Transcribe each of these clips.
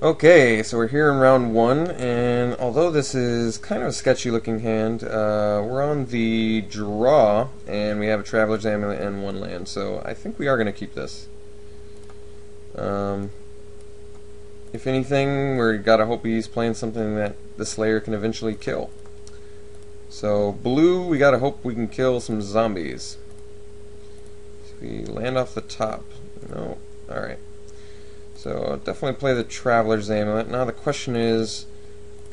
Okay, so we're here in round one, and although this is kind of a sketchy looking hand, we're on the draw, and we have a Traveler's Amulet and one land, so I think we are going to keep this. If anything, we gotta hope he's playing something that the Slayer can eventually kill. So, blue, we gotta hope we can kill some zombies. So we land off the top. No? Alright. So, I'll definitely play the Traveler's Amulet. Now the question is,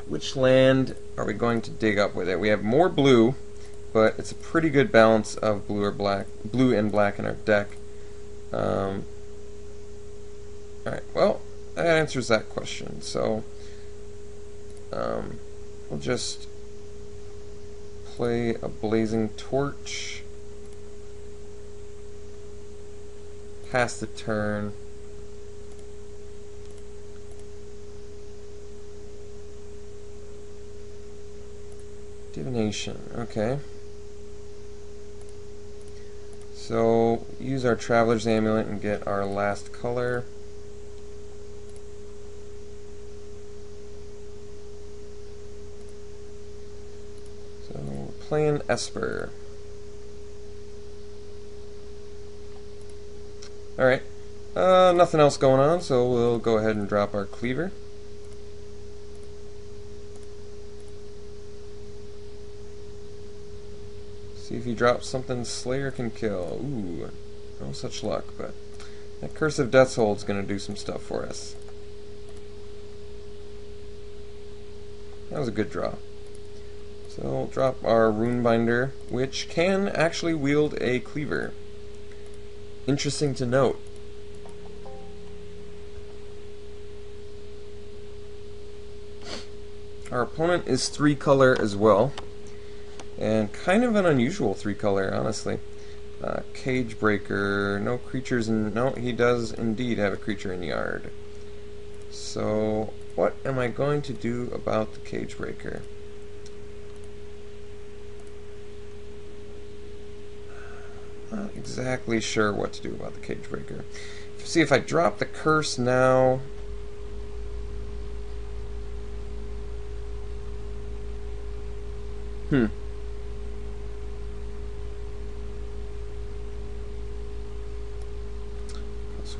which land are we going to dig up with it? We have more blue, but it's a pretty good balance of blue and black in our deck. Alright, well, that answers that question. So, we'll just play a Blazing Torch, pass the turn. Divination, okay. So, use our Traveler's Amulet and get our last color. So, we're playing Esper. Alright, nothing else going on, so we'll go ahead and drop our Cleaver. See if he drops something Slayer can kill. Ooh, no such luck, but that Curse of Death's Hold's gonna do some stuff for us. That was a good draw. So we'll drop our Runebinder, which can actually wield a Cleaver. Interesting to note. Our opponent is 3-color as well. And kind of an unusual 3-color, honestly. Cage Breaker, no creatures in... No, he does indeed have a creature in yard. So, what am I going to do about the Cage Breaker? Not exactly sure what to do about the Cage Breaker. See, if I drop the curse now...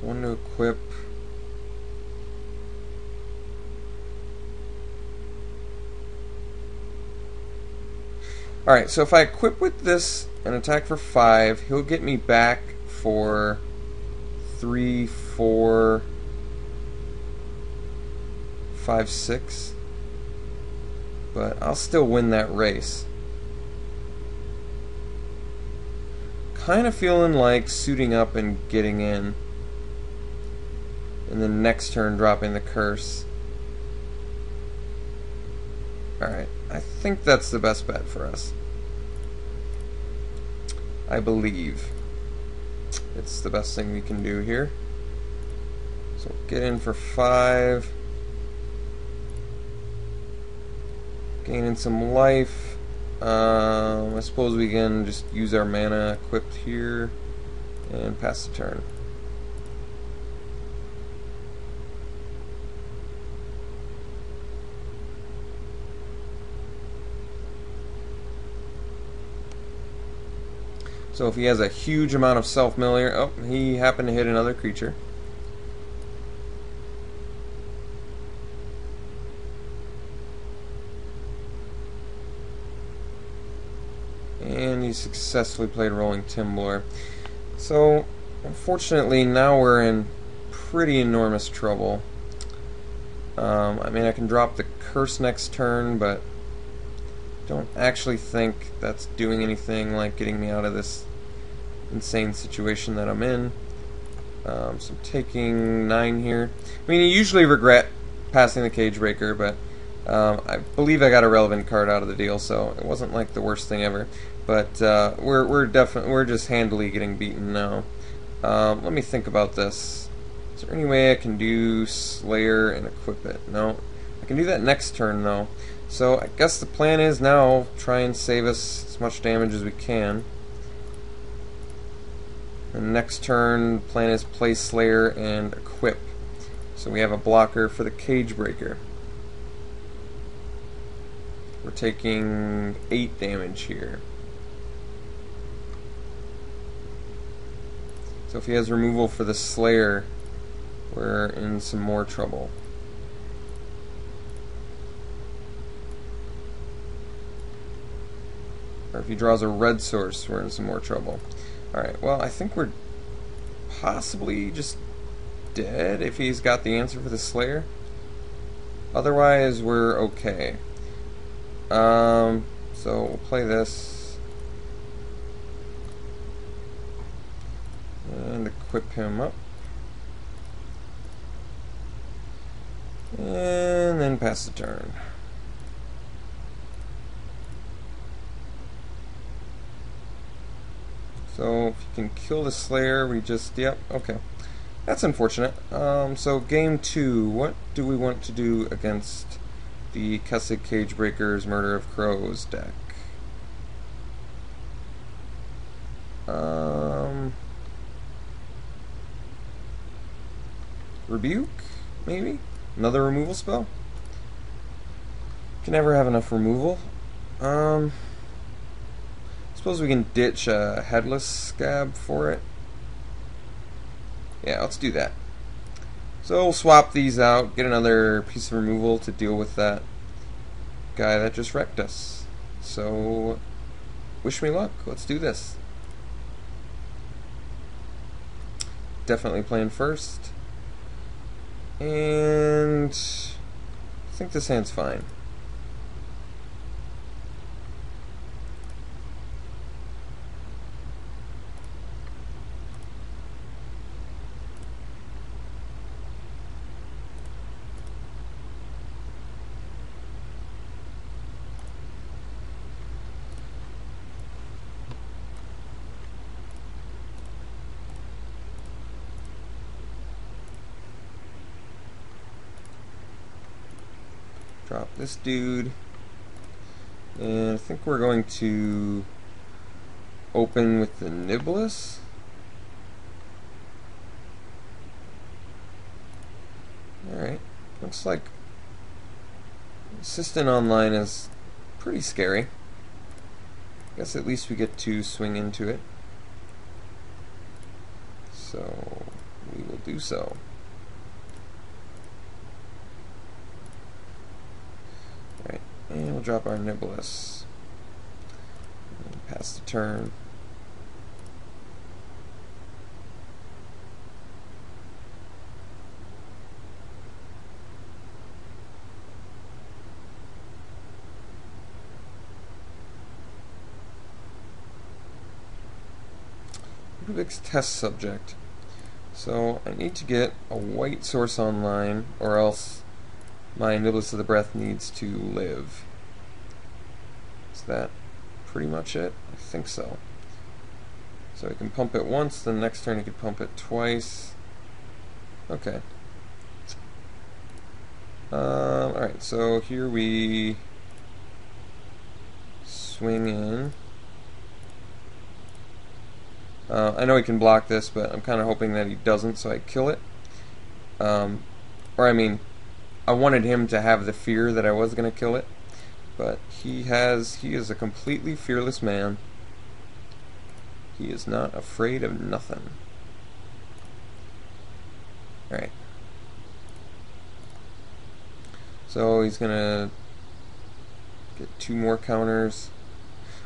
One to equip. Alright, so if I equip with this and attack for 5, he'll get me back for 3, 4, 5, 6. But I'll still win that race. Kind of feeling like suiting up and getting in. And then next turn dropping the curse. Alright, I think that's the best bet for us. I believe it's the best thing we can do here. So get in for 5. Gaining some life. I suppose we can just use our mana equipped here and pass the turn. So if he has a huge amount of self-mill, oh, he happened to hit another creature. And he successfully played Rolling Timblor. So, unfortunately, now we're in pretty enormous trouble. I mean, I can drop the curse next turn, but don't actually think that's doing anything like getting me out of this insane situation that I'm in. So I'm taking 9 here. I mean, you usually regret passing the Cage Breaker, but I believe I got a relevant card out of the deal, so it wasn't like the worst thing ever. But we're just handily getting beaten now. Let me think about this. Is there any way I can do Slayer and equip it? No. I can do that next turn though. So I guess the plan is now try and save us as much damage as we can. And next turn, plan is play Slayer and equip. So we have a blocker for the Cage Breaker. We're taking 8 damage here. So if he has removal for the Slayer, we're in some more trouble. Or if he draws a red source, we're in some more trouble. Alright, well, I think we're possibly just dead if he's got the answer for the Slayer. Otherwise, we're okay. So we'll play this. And equip him up. And then pass the turn. So if you can kill the Slayer, we just, yep, okay. That's unfortunate. So game 2, what do we want to do against the Kessig Cage Breakers Murder of Crows deck? Rebuke, maybe? Another removal spell? Can never have enough removal. Suppose we can ditch a Headless Scab for it. Yeah, let's do that. So we'll swap these out, get another piece of removal to deal with that guy that just wrecked us. So, wish me luck. Let's do this. Definitely playing first. And I think this hand's fine. Drop this dude, and I think we're going to open with the Niblis. Alright, looks like Assistant Online is pretty scary. Guess at least we get to swing into it. So, we will do so. And we'll drop our Niblis. And pass the turn. Rubik's test subject. So I need to get a white source online, or else my Niblis of the Breath needs to live. Is that pretty much it? I think so. So he can pump it once, then the next turn he can pump it twice. Okay. Alright, so here we swing in. I know he can block this, but I'm kind of hoping that he doesn't, so I kill it. Or I mean, I wanted him to have the fear that I was going to kill it, but he is a completely fearless man. He is not afraid of nothing. Alright. So he's going to get 2 more counters.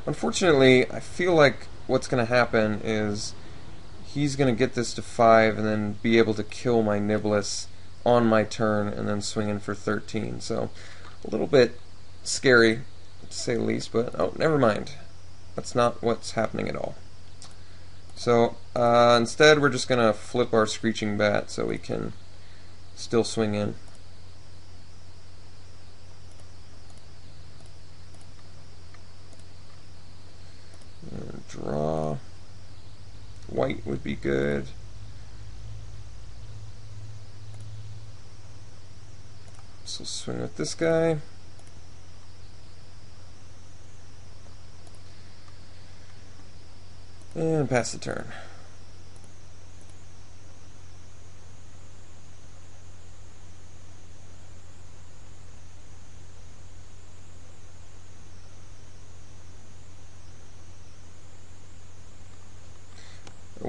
Unfortunately, I feel like what's going to happen is he's going to get this to 5 and then be able to kill my Niblis on my turn and then swing in for 13. So a little bit scary, to say the least, but oh, never mind. That's not what's happening at all. So instead we're just going to flip our Screeching Bat so we can still swing in. And draw. White would be good. So swing with this guy. And pass the turn.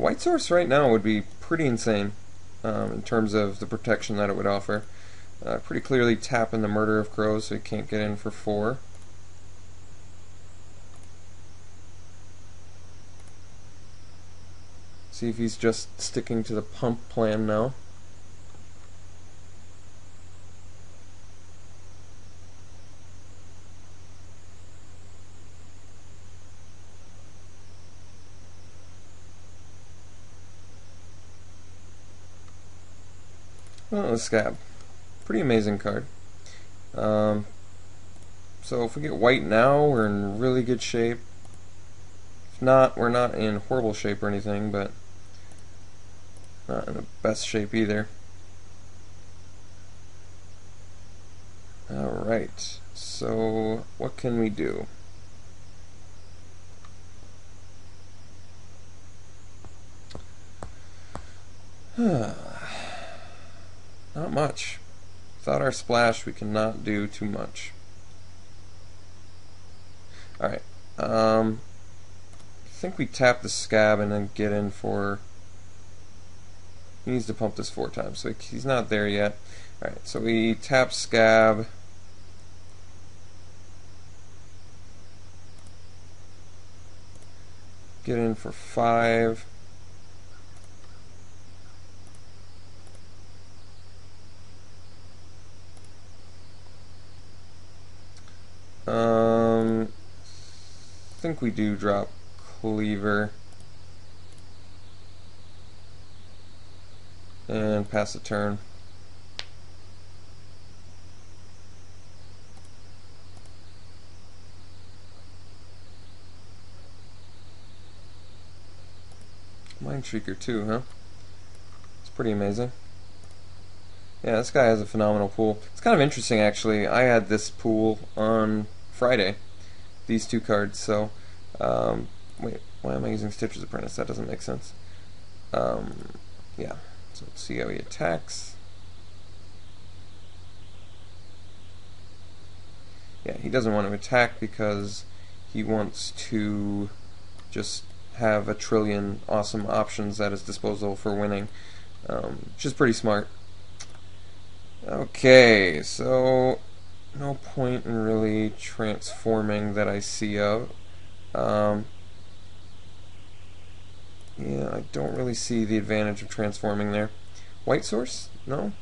White Source right now would be pretty insane in terms of the protection that it would offer. Pretty clearly tapping the Murder of Crows, so he can't get in for 4. See if he's just sticking to the pump plan now. Well, the Scab. Pretty amazing card. So if we get white now, we're in really good shape. If not, we're not in horrible shape or anything, but not in the best shape either. Alright, so what can we do? Not much. Without our splash, we cannot do too much. Alright, I think we tap the Scab and then get in for... He needs to pump this 4 times, so he's not there yet. Alright, so we tap Scab. Get in for 5. I think we do drop Cleaver and pass the turn. Mind Shrieker too, huh? It's pretty amazing. Yeah, this guy has a phenomenal pool. It's kind of interesting, actually. I had this pool on Friday, these 2 cards, so wait, why am I using Stitcher's Apprentice? That doesn't make sense. Yeah, so let's see how he attacks. Yeah, he doesn't want to attack because he wants to just have a trillion awesome options at his disposal for winning, which is pretty smart. Okay, so no point in really transforming that I see of. Yeah, I don't really see the advantage of transforming there. White Source? No?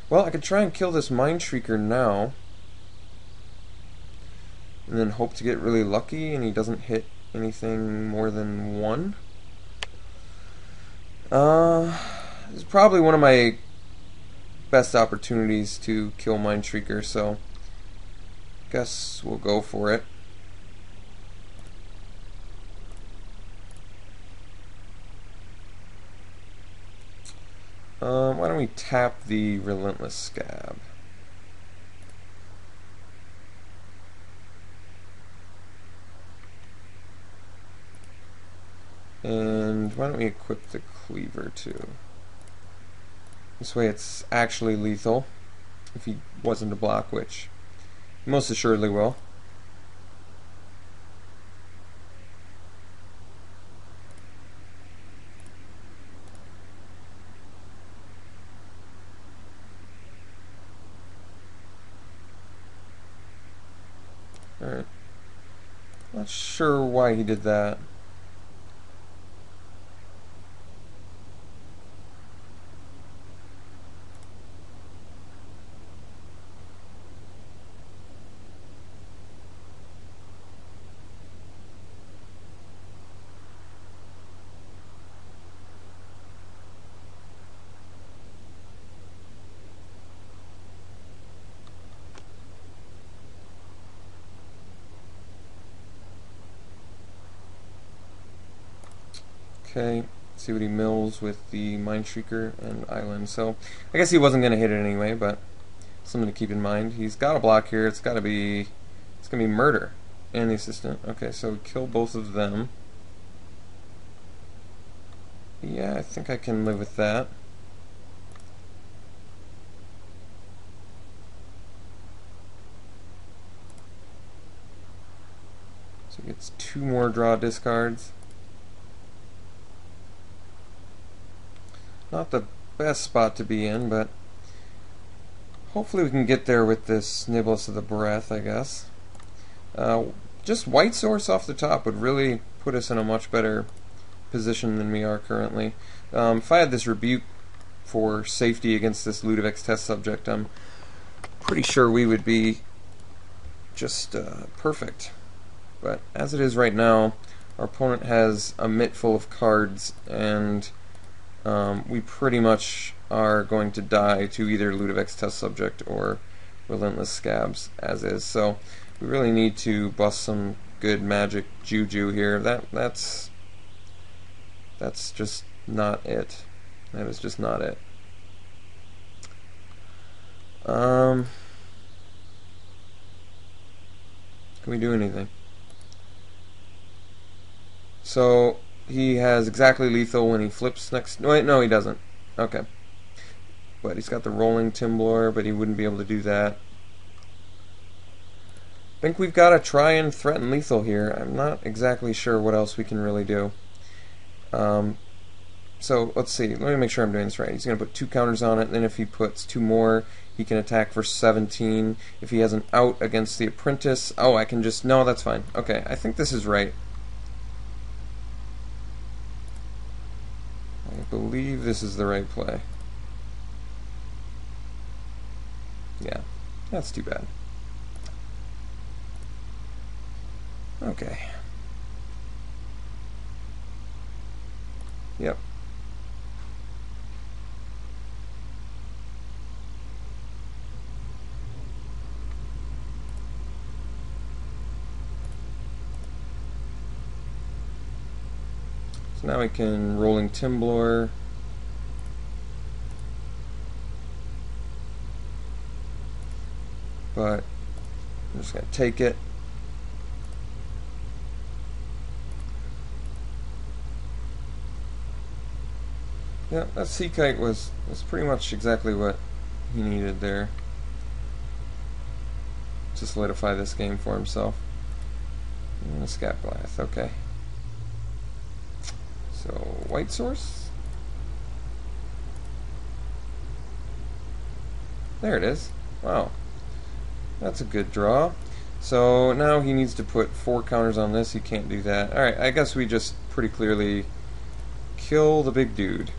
Well, I could try and kill this Mind Shrieker now, and then hope to get really lucky and he doesn't hit anything more than 1. It's probably one of my best opportunities to kill Mind Shrieker, so guess we'll go for it. Why don't we tap the Relentless Scab? And why don't we equip the Cleaver too? This way it's actually lethal if he wasn't to block, which he most assuredly will. Alright. Not sure why he did that. Okay, see what he mills with the Mind Shrieker and Island. So I guess he wasn't going to hit it anyway, but something to keep in mind. He's got a block here. It's gonna be Murder and the Assistant. Okay, so we kill both of them. Yeah, I think I can live with that. Gets 2 more draw discards. Not the best spot to be in, but hopefully we can get there with this Nibblus of the Breath, I guess. Just White Source off the top would really put us in a much better position than we are currently. If I had this Rebuke for safety against this Ludovic's test subject, I'm pretty sure we would be just perfect. But as it is right now, our opponent has a mitt full of cards, and we pretty much are going to die to either Ludovic's test subject or Relentless Scabs as is. So we really need to bust some good magic juju here. That's just not it. That is just not it. Can we do anything? So he has exactly lethal when he flips next. Wait, no, he doesn't. Okay. But he's got the rolling Timblor, but he wouldn't be able to do that. I think we've got to try and threaten lethal here. I'm not exactly sure what else we can really do. So let's see. Let me make sure I'm doing this right. He's going to put 2 counters on it. Then if he puts 2 more, he can attack for 17. If he has an out against the Apprentice, oh, I can just... No, that's fine. Okay, I think this is right. I believe this is the right play. Yeah, that's too bad. Okay. Yep. So now we can rolling Timblor. But I'm just going to take it. Yeah, that Sea Kite was pretty much exactly what he needed there to solidify this game for himself. And a Scapglath, okay. So, White Source? There it is. Wow. That's a good draw. So now he needs to put 4 counters on this. He can't do that. Alright, I guess we just pretty clearly kill the big dude.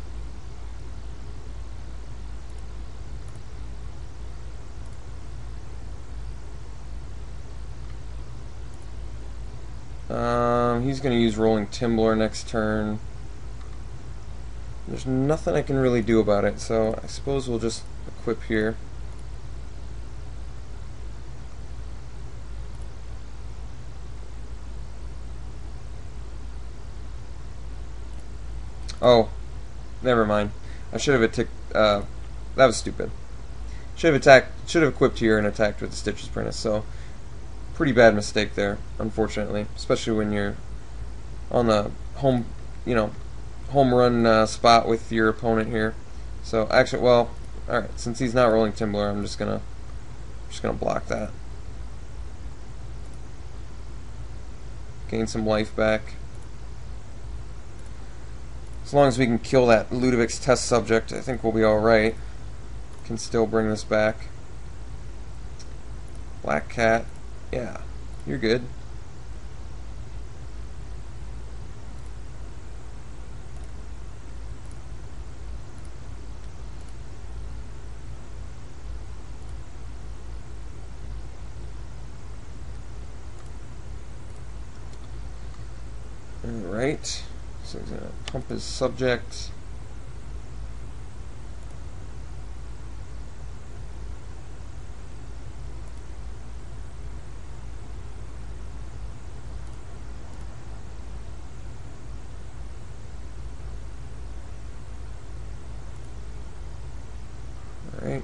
He's going to use Rolling Timblor next turn. There's nothing I can really do about it, so I suppose we'll just equip here. Oh, never mind. I should have attacked. That was stupid. Should have equipped here and attacked with the Stitches Apprentice. So, pretty bad mistake there, unfortunately, especially when you're on the home run spot with your opponent here. So actually, well, all right. Since he's not rolling Timblor, I'm just gonna block that. Gain some life back. As long as we can kill that Ludovic's test subject, I think we'll be all right. Can still bring this back. Black Cat, yeah, you're good. Alright, so he's going to pump his subject. Alright.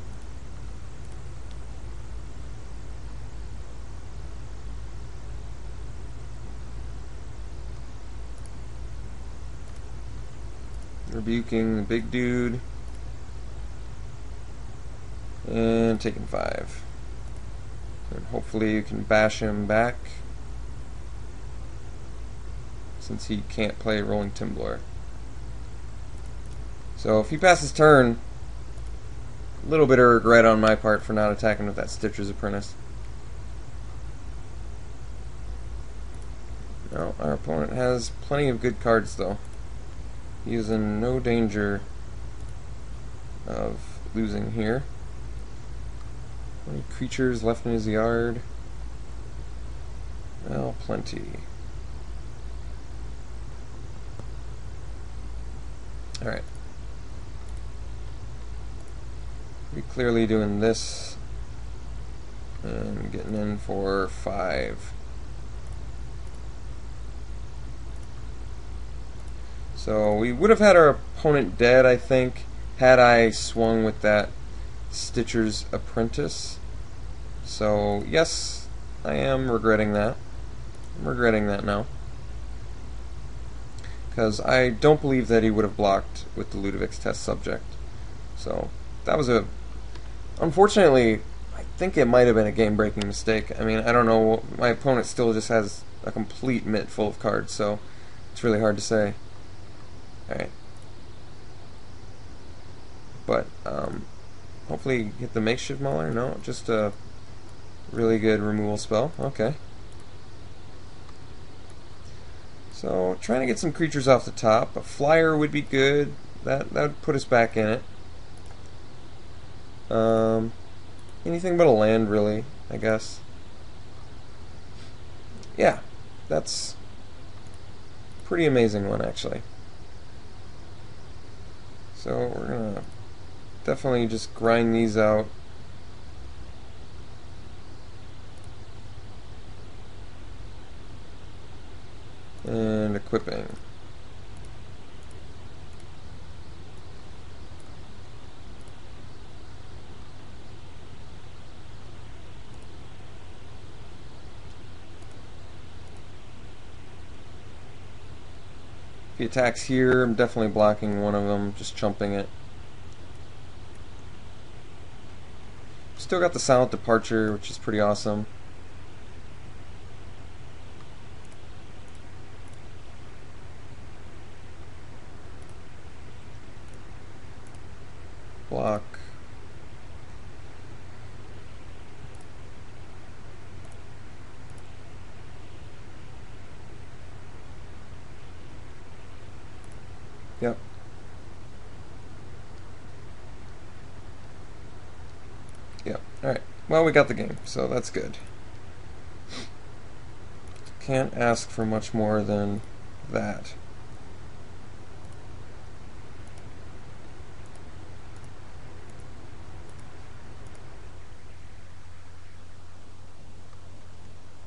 Rebuking the big dude. And taking 5. And hopefully you can bash him back. since he can't play Rolling Timbler. So if he passes turn, a little bit of regret on my part for not attacking with that Stitcher's Apprentice. Well, our opponent has plenty of good cards though. He is in no danger of losing here. How many creatures left in his yard? Well, plenty. Alright. Pretty clearly doing this and getting in for 5. So we would have had our opponent dead, I think, had I swung with that Stitcher's Apprentice. So yes, I am regretting that. I'm regretting that now. Because I don't believe that he would have blocked with the Ludovic's test subject. So that was a... Unfortunately, I think it might have been a game-breaking mistake. I mean, I don't know. My opponent still just has a complete mitt full of cards, so it's really hard to say. Alright. But, hopefully get the Makeshift Mauler. No, just a really good removal spell. Okay. So, trying to get some creatures off the top. A flyer would be good. That would put us back in it. Anything but a land, really, I guess. Yeah, that's a pretty amazing one, actually. So we're gonna definitely just grind these out. And equipping. If he attacks here, I'm definitely blocking one of them, just chumping it. Still got the Silent Departure, which is pretty awesome. Block. Yep. Yep. Alright. Well, we got the game, so that's good. Can't ask for much more than that.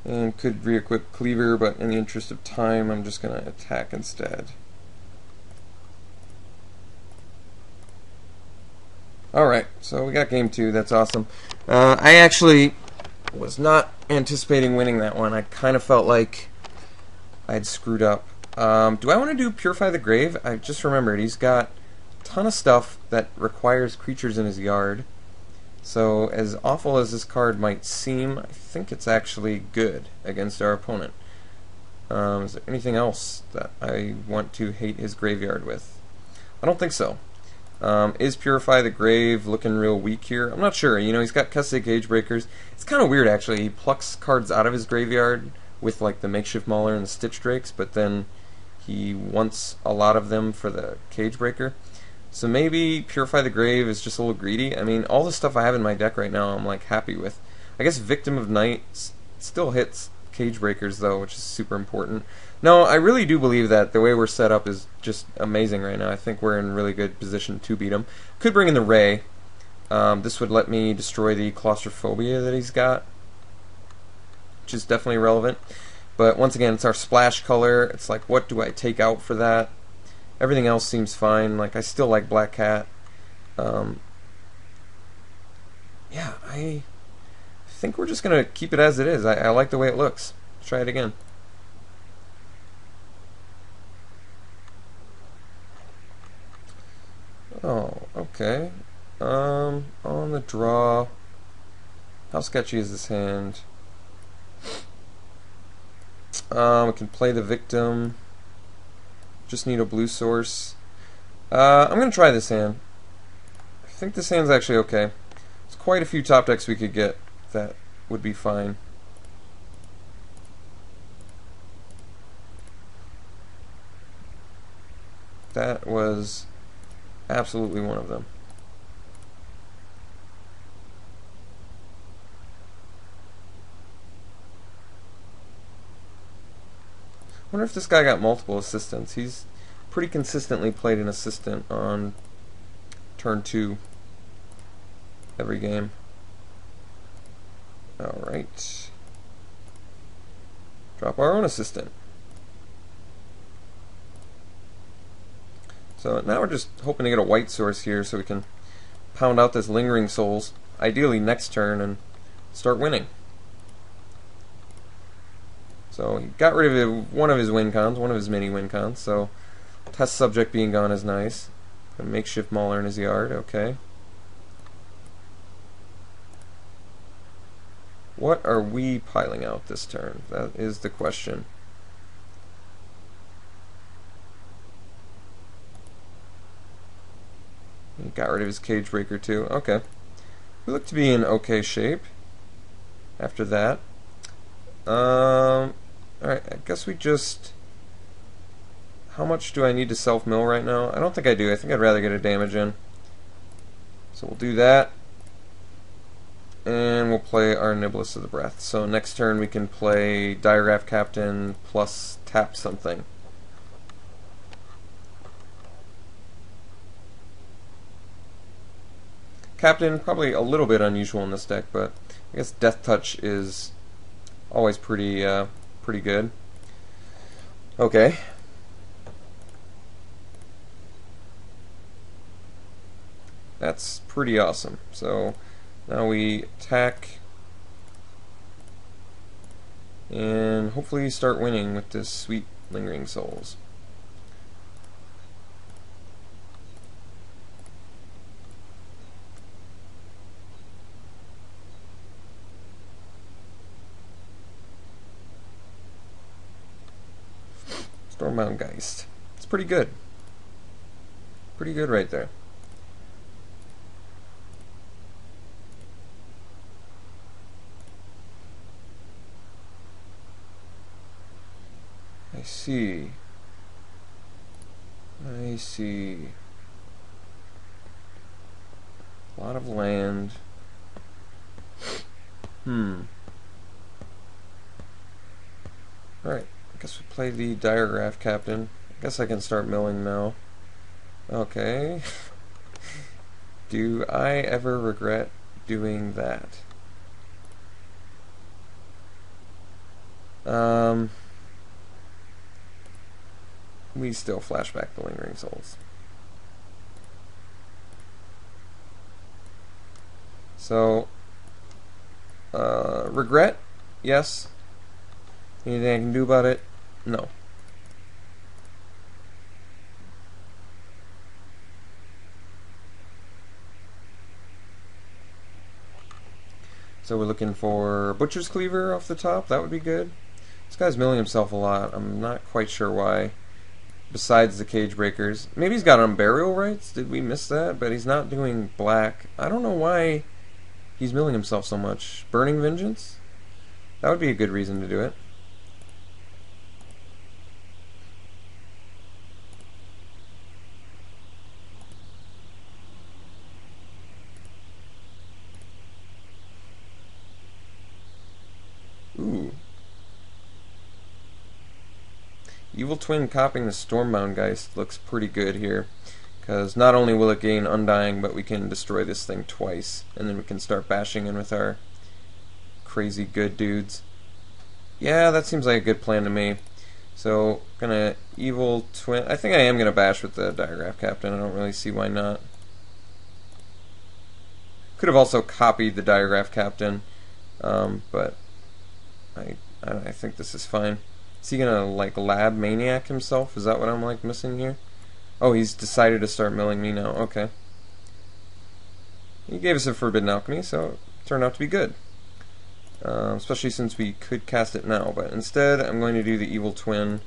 And could re-equip Cleaver, but in the interest of time, I'm just going to attack instead. Alright, so we got game 2, that's awesome. I actually was not anticipating winning that one. I kind of felt like I'd screwed up. Do I want to do Purify the Grave? I just remembered he's got a ton of stuff that requires creatures in his yard. So as awful as this card might seem, I think it's actually good against our opponent. Is there anything else that I want to hate his graveyard with? I don't think so. Is Purify the Grave looking real weak here? I'm not sure. You know, he's got Custody Cage Breakers. It's kind of weird, actually. He plucks cards out of his graveyard with, like, the Makeshift Mauler and the Stitch Drakes, but then he wants a lot of them for the Cage Breaker. So maybe Purify the Grave is just a little greedy. I mean, all the stuff I have in my deck right now I'm, like, happy with. I guess Victim of Night still hits Cage Breakers, though, which is super important. No, I really do believe that the way we're set up is just amazing right now. I think we're in really good position to beat him. Could bring in the Ray. This would let me destroy the Claustrophobia that he's got, which is definitely relevant. But once again, it's our splash color. It's like, what do I take out for that? Everything else seems fine. Like, I still like Black Cat. Yeah, I think we're just going to keep it as it is. I like the way it looks. Let's try it again. Oh, okay. On the draw. How sketchy is this hand? We can play the Victim. just need a blue source. I'm going to try this hand. I think this hand's actually okay. There's quite a few top decks we could get that would be fine. That was absolutely one of them. I wonder if this guy got multiple assistants. He's pretty consistently played an assistant on turn 2 every game. Alright. Drop our own assistant. So now we're just hoping to get a white source here so we can pound out this Lingering Souls, ideally next turn, and start winning. So he got rid of one of his win cons, one of his mini win cons, so test subject being gone is nice. A makeshift mauler in his yard, okay. What are we piling out this turn? That is the question. He got rid of his cage breaker too. Okay. We look to be in okay shape after that. Alright, I guess we just... How much do I need to self-mill right now? I don't think I do. I think I'd rather get a damage in. So we'll do that. And we'll play our Niblis of the Breath. So next turn we can play Diagraph Captain plus tap something. Captain, probably a little bit unusual in this deck, but I guess Death Touch is always pretty good. Okay. That's pretty awesome. So now we attack and hopefully start winning with this sweet Lingering Souls. Stormbound Geist. It's pretty good. Pretty good right there. I see. I see. A lot of land. Alright. I guess we play the Diagraph Captain. I guess I can start milling now. Okay. Do I ever regret doing that? We still flash back the Lingering Souls. So, regret? Yes. Anything I can do about it? No. So we're looking for Butcher's Cleaver off the top. That would be good. This guy's milling himself a lot. I'm not quite sure why. Besides the cage breakers. Maybe he's got Unburial Rites? Did we miss that? But he's not doing black. I don't know why he's milling himself so much. Burning Vengeance? That would be a good reason to do it. Ooh. Evil Twin copying the Stormbound Geist looks pretty good here, because not only will it gain Undying, but we can destroy this thing twice, and then we can start bashing in with our crazy good dudes. Yeah, that seems like a good plan to me. So, gonna Evil Twin... I think I am gonna bash with the Diagraph Captain. I don't really see why not. Could have also copied the Diagraph Captain, but I think this is fine. Is he gonna like Lab Maniac himself? Is that what I'm like missing here? Oh, he's decided to start milling me now. Okay. He gave us a Forbidden Alchemy, so it turned out to be good. Especially since we could cast it now. But instead, I'm going to do the Evil Twin.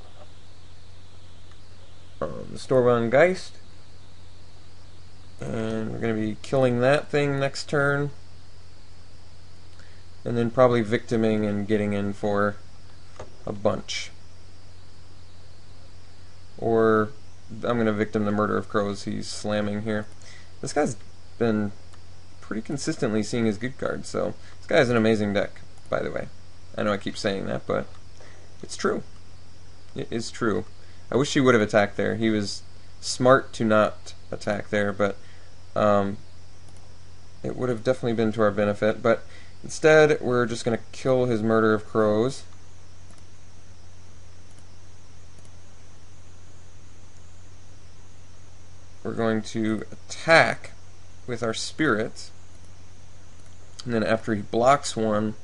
the Stormbound Geist. And we're going to be killing that thing next turn. And then probably victiming and getting in for a bunch. Or I'm going to victim the Murder of Crows. He's slamming here. This guy's been pretty consistently seeing his good cards, so this guy has an amazing deck, by the way. I know I keep saying that, but it's true. It is true. I wish he would have attacked there. He was smart to not attack there, but it would have definitely been to our benefit. But instead, we're just going to kill his Murder of Crows. We're going to attack with our spirits, and then after he blocks one,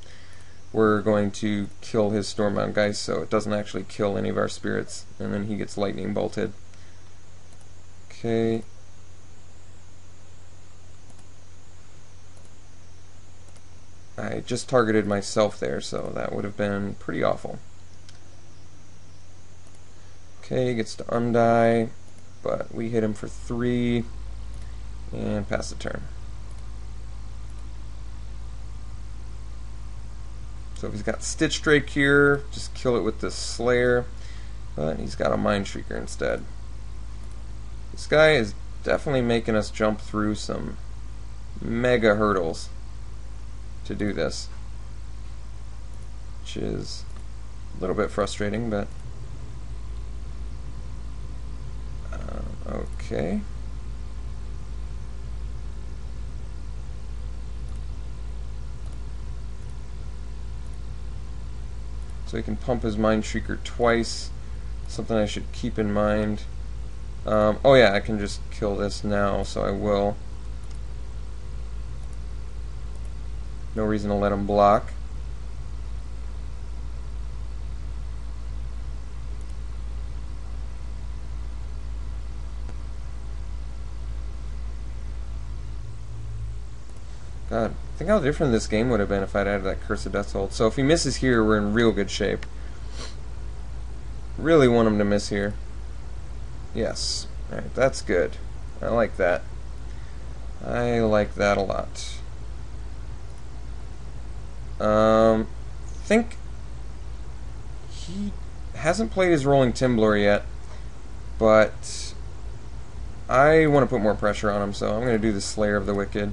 we're going to kill his Stormbound Geist so it doesn't actually kill any of our spirits, and then he gets lightning bolted. Okay. I just targeted myself there, so that would have been pretty awful. Okay, he gets to undie, but we hit him for 3 and pass the turn. So if he's got Stitch Drake here, just kill it with the Slayer, but he's got a Mind Shrieker instead. This guy is definitely making us jump through some mega hurdles to do this, which is a little bit frustrating, but okay. So he can pump his Mind Shrieker twice, something I should keep in mind. Oh yeah, I can just kill this now, so I will. No reason to let him block. God, think how different this game would have been if I'd added that Curse of Death's Hold. So if he misses here, we're in real good shape. Really want him to miss here. Yes. Alright, that's good. I like that. I like that a lot. Think he hasn't played his Rolling Timblor yet, but I want to put more pressure on him, so I'm going to do the Slayer of the Wicked.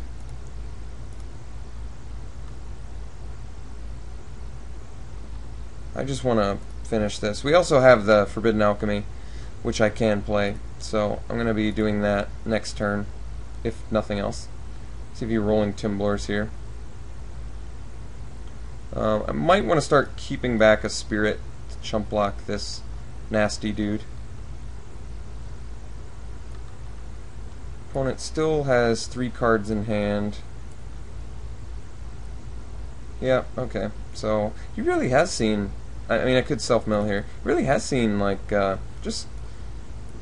I just want to finish this. We also have the Forbidden Alchemy, which I can play, so I'm going to be doing that next turn, if nothing else. See if he Rolling Timblors here. I might want to start keeping back a Spirit to chump block this nasty dude. Opponent still has 3 cards in hand. Yeah, okay. So he really has seen, I mean I could self-mill here, he really has seen like just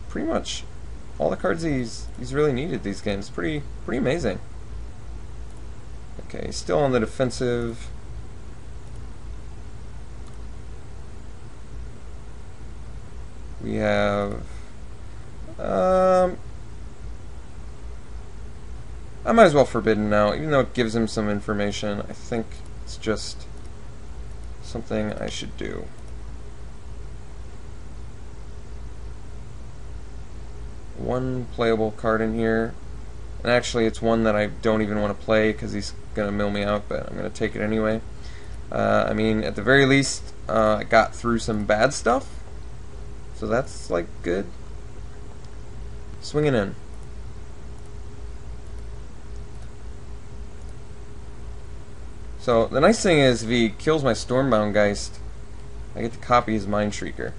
pretty much all the cards he's really needed these games. Pretty amazing. Okay, still on the defensive. We have I might as well Forbidden now, even though it gives him some information. I think it's just something I should do. One playable card in here, and actually it's one that I don't even want to play because he's going to mill me out, but I'm going to take it anyway. I mean, at the very least, I got through some bad stuff, so that's like good. Swinging in. So the nice thing is, if he kills my Stormbound Geist, I get to copy his Mind Shrieker,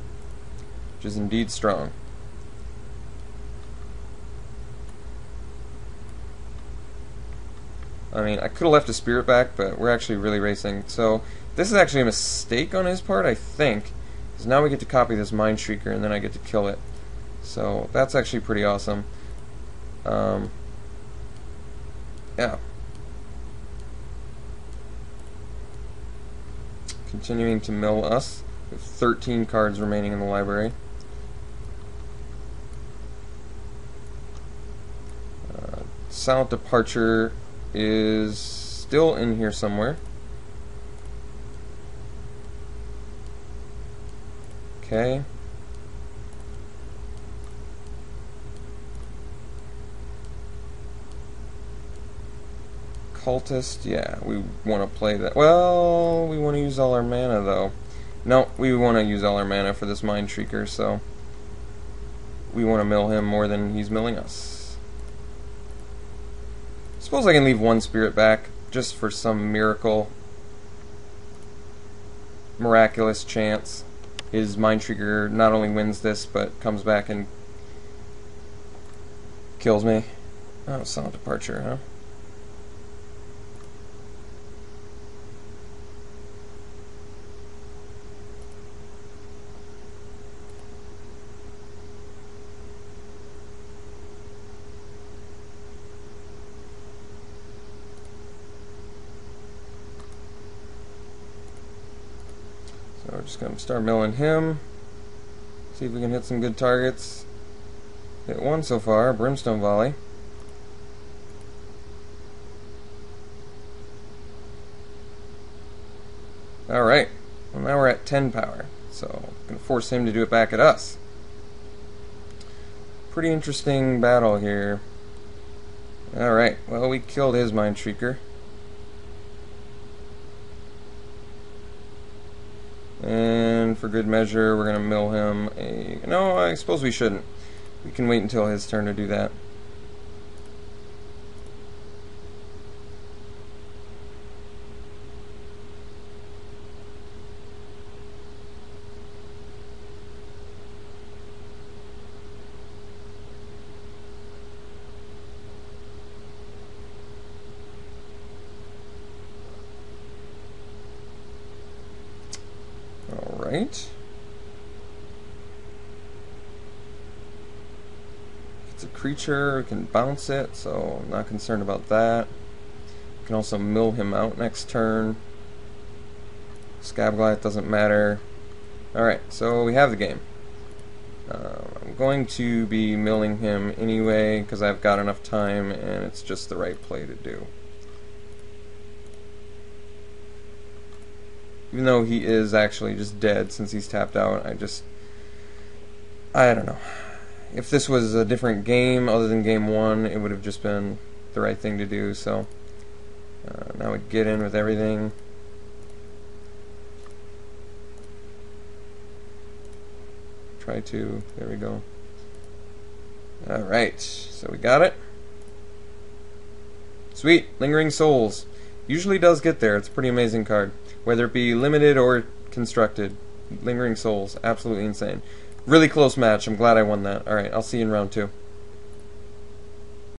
which is indeed strong. I mean, I could have left a Spirit back, but we're actually really racing. So this is actually a mistake on his part, I think, because now we get to copy this Mind Shrieker, and then I get to kill it. So that's actually pretty awesome. Yeah. Continuing to mill us with 13 cards remaining in the library. Silent Departure is still in here somewhere. Okay. Cultist, yeah, we want to play that. Well, we want to use all our mana, though. No, we want to use all our mana for this Mind Shrieker, so we want to mill him more than he's milling us. Suppose I can leave one spirit back, just for some miraculous chance. His Mind Shrieker not only wins this, but comes back and kills me. Oh, Silent Departure, huh? So we're just going to start milling him. See if we can hit some good targets. Hit one so far, Brimstone Volley. Alright, well now we're at 10 power, so I'm going to force him to do it back at us. Pretty interesting battle here. Alright, well we killed his Mind Shrieker. And for good measure, we're going to mill him a... No, I suppose we shouldn't. We can wait until his turn to do that. Alright. It's a creature, we can bounce it, so I'm not concerned about that. We can also mill him out next turn. Scabglyph doesn't matter. Alright, so we have the game. I'm going to be milling him anyway, because I've got enough time, and it's just the right play to do. Even though he is actually just dead since he's tapped out, I don't know. If this was a different game other than game one, it would have just been the right thing to do, so now we get in with everything. Try to, there we go. Alright, so we got it. Sweet, Lingering Souls. Usually does get there, it's a pretty amazing card. Whether it be limited or constructed. Lingering Souls, absolutely insane. Really close match, I'm glad I won that. Alright, I'll see you in round 2.